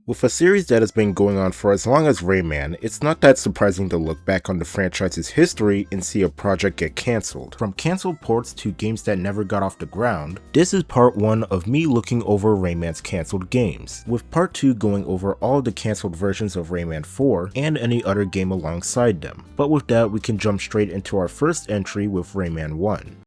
With a series that has been going on for as long as Rayman, it's not that surprising to look back on the franchise's history and see a project get cancelled. From cancelled ports to games that never got off the ground, this is part 1 of me looking over Rayman's cancelled games, with part 2 going over all the cancelled versions of Rayman 4 and any other game alongside them. But with that, we can jump straight into our first entry with Rayman 1.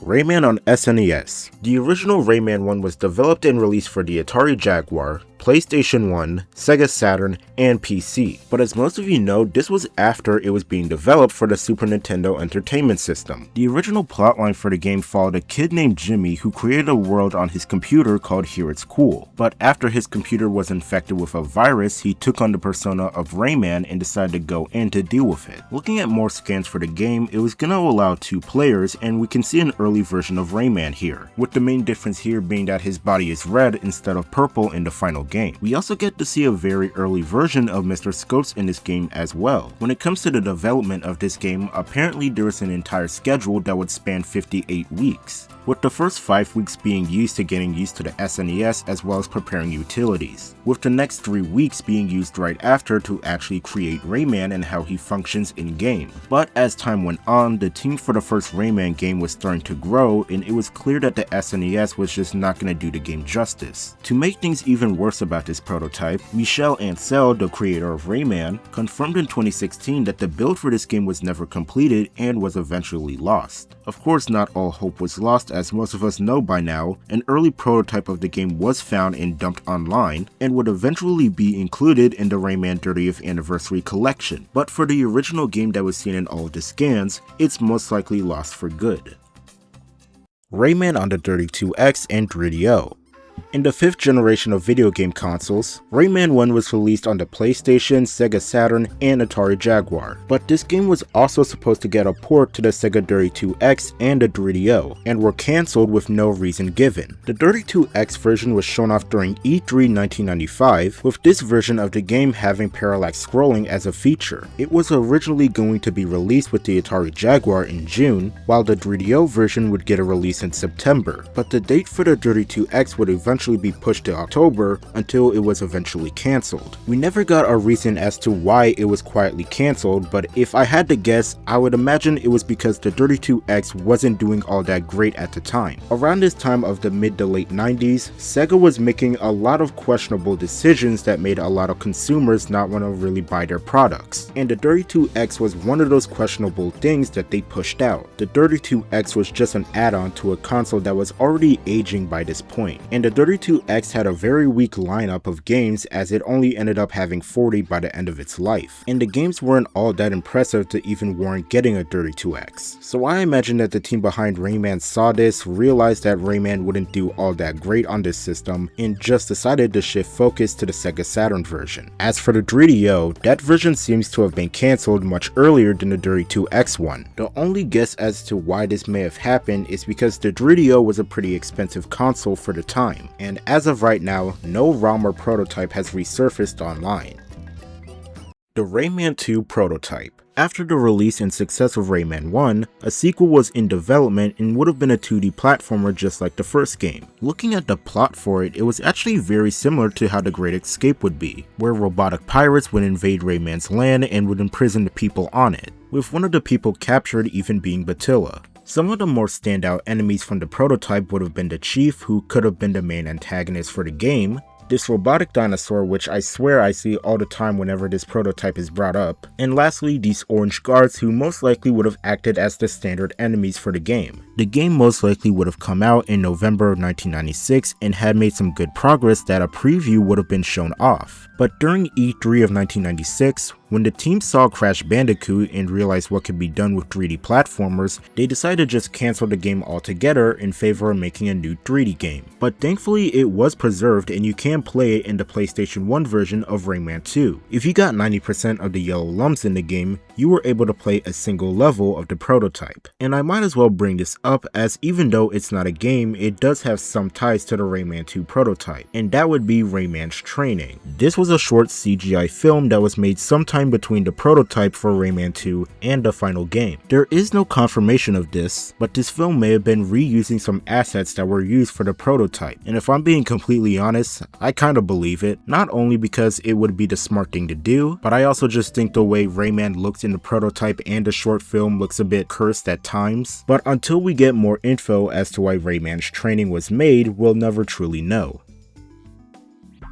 Rayman on SNES. The original Rayman 1 was developed and released for the Atari Jaguar, PlayStation 1, Sega Saturn, and PC. But as most of you know, this was after it was being developed for the Super Nintendo Entertainment System. The original plotline for the game followed a kid named Jimmy who created a world on his computer called Here It's Cool. But after his computer was infected with a virus, he took on the persona of Rayman and decided to go in to deal with it. Looking at more scans for the game, it was gonna allow 2 players, and we can see an early version of Rayman here, with the main difference here being that his body is red instead of purple in the final game. We also get to see a very early version of Mr. Scopes in this game as well. When it comes to the development of this game, apparently there is an entire schedule that would span 58 weeks, with the first 5 weeks being used to getting used to the SNES as well as preparing utilities, with the next 3 weeks being used right after to actually create Rayman and how he functions in-game. But as time went on, the team for the first Rayman game was starting to grow, and it was clear that the SNES was just not going to do the game justice. To make things even worse about this prototype, Michel Ancel, the creator of Rayman, confirmed in 2016 that the build for this game was never completed and was eventually lost. Of course, not all hope was lost, as most of us know by now. An early prototype of the game was found and dumped online, and would eventually be included in the Rayman 30th Anniversary Collection. But for the original game that was seen in all of the scans, it's most likely lost for good. Rayman on the 32X and 3DO. In the 5th generation of video game consoles, Rayman 1 was released on the PlayStation, Sega Saturn, and Atari Jaguar, but this game was also supposed to get a port to the Sega 32X and the 3DO, and were cancelled with no reason given. The 32X version was shown off during E3 1995, with this version of the game having parallax scrolling as a feature. It was originally going to be released with the Atari Jaguar in June, while the 3DO version would get a release in September, but the date for the 32X would eventually be pushed to October until it was eventually cancelled. We never got a reason as to why it was quietly cancelled, but if I had to guess, I would imagine it was because the 32X wasn't doing all that great at the time. Around this time of the mid to late 90s, Sega was making a lot of questionable decisions that made a lot of consumers not want to really buy their products, and the 32X was one of those questionable things that they pushed out. The 32X was just an add-on to a console that was already aging by this point, and the 32X had a very weak lineup of games, as it only ended up having 40 by the end of its life, and the games weren't all that impressive to even warrant getting a 32X. So I imagine that the team behind Rayman saw this, realized that Rayman wouldn't do all that great on this system, and just decided to shift focus to the Sega Saturn version. As for the 3DO, that version seems to have been cancelled much earlier than the 32X one. The only guess as to why this may have happened is because the 3DO was a pretty expensive console for the time, and as of right now, no ROM or prototype has resurfaced online. The Rayman 2 prototype. After the release and success of Rayman 1, a sequel was in development and would have been a 2D platformer just like the first game. Looking at the plot for it, it was actually very similar to how The Great Escape would be, where robotic pirates would invade Rayman's land and would imprison the people on it, with one of the people captured even being Batilla. Some of the more standout enemies from the prototype would have been the Chief, who could have been the main antagonist for the game, this robotic dinosaur, which I swear I see all the time whenever this prototype is brought up, and lastly these orange guards who most likely would have acted as the standard enemies for the game. The game most likely would have come out in November of 1996 and had made some good progress that a preview would have been shown off. But during E3 of 1996, when the team saw Crash Bandicoot and realized what could be done with 3D platformers, they decided to just cancel the game altogether in favor of making a new 3D game. But thankfully it was preserved and you can play it in the PlayStation 1 version of Rayman 2. If you got 90% of the yellow lumps in the game, you were able to play a single level of the prototype. And I might as well bring this up, as even though it's not a game, it does have some ties to the Rayman 2 prototype, and that would be Rayman's training. This was a short CGI film that was made sometime time between the prototype for Rayman 2 and the final game. There is no confirmation of this, but this film may have been reusing some assets that were used for the prototype, and if I'm being completely honest, I kinda believe it, not only because it would be the smart thing to do, but I also just think the way Rayman looks in the prototype and the short film looks a bit cursed at times. But until we get more info as to why Rayman's training was made, we'll never truly know.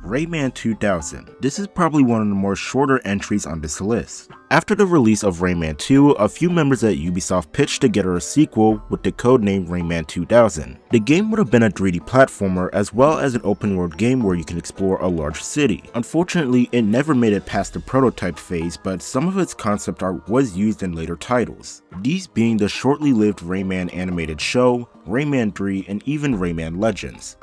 Rayman 2000. This is probably one of the more shorter entries on this list. After the release of Rayman 2, a few members at Ubisoft pitched together a sequel with the codename Rayman 2000. The game would have been a 3D platformer as well as an open world game where you can explore a large city. Unfortunately, it never made it past the prototype phase, but some of its concept art was used in later titles. These being the shortly lived Rayman animated show, Rayman 3, and even Rayman Legends.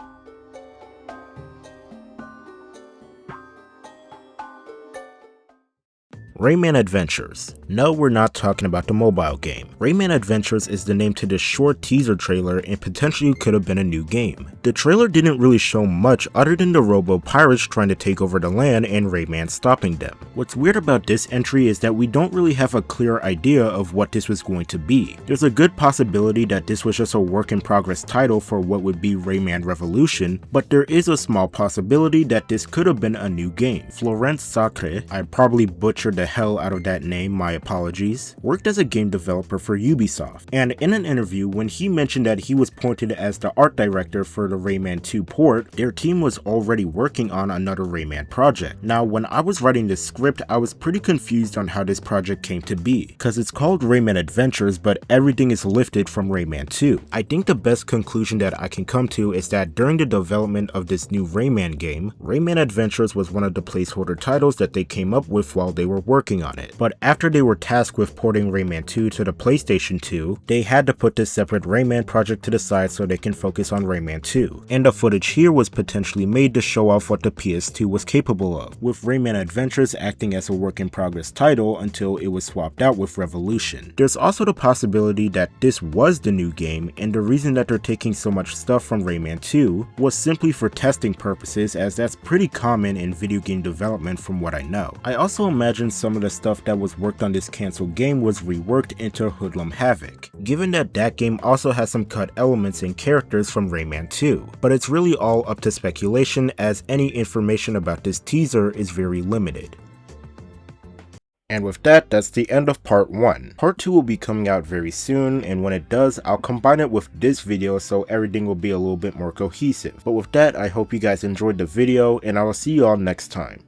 Rayman Adventures. No, we're not talking about the mobile game. Rayman Adventures is the name to this short teaser trailer and potentially could have been a new game. The trailer didn't really show much other than the robo pirates trying to take over the land and Rayman stopping them. What's weird about this entry is that we don't really have a clear idea of what this was going to be. There's a good possibility that this was just a work in progress title for what would be Rayman Revolution, but there is a small possibility that this could have been a new game. Florent Sacre, I probably butchered the hell out of that name, my apologies, worked as a game developer for Ubisoft, and in an interview when he mentioned that he was appointed as the art director for the Rayman 2 port, their team was already working on another Rayman project. Now when I was writing this script, I was pretty confused on how this project came to be, cause it's called Rayman Adventures but everything is lifted from Rayman 2. I think the best conclusion that I can come to is that during the development of this new Rayman game, Rayman Adventures was one of the placeholder titles that they came up with while they were working on it. But after they were tasked with porting Rayman 2 to the PlayStation 2, they had to put this separate Rayman project to the side so they can focus on Rayman 2. And the footage here was potentially made to show off what the PS2 was capable of, with Rayman Adventures acting as a work in progress title until it was swapped out with Revolution. There's also the possibility that this was the new game, and the reason that they're taking so much stuff from Rayman 2 was simply for testing purposes, as that's pretty common in video game development from what I know. I also imagine some of the stuff that was worked on this cancelled game was reworked into Hoodlum Havoc, given that that game also has some cut elements and characters from Rayman 2, but it's really all up to speculation as any information about this teaser is very limited. And with that, that's the end of part 1. Part 2 will be coming out very soon, and when it does, I'll combine it with this video so everything will be a little bit more cohesive. But with that, I hope you guys enjoyed the video, and I will see you all next time.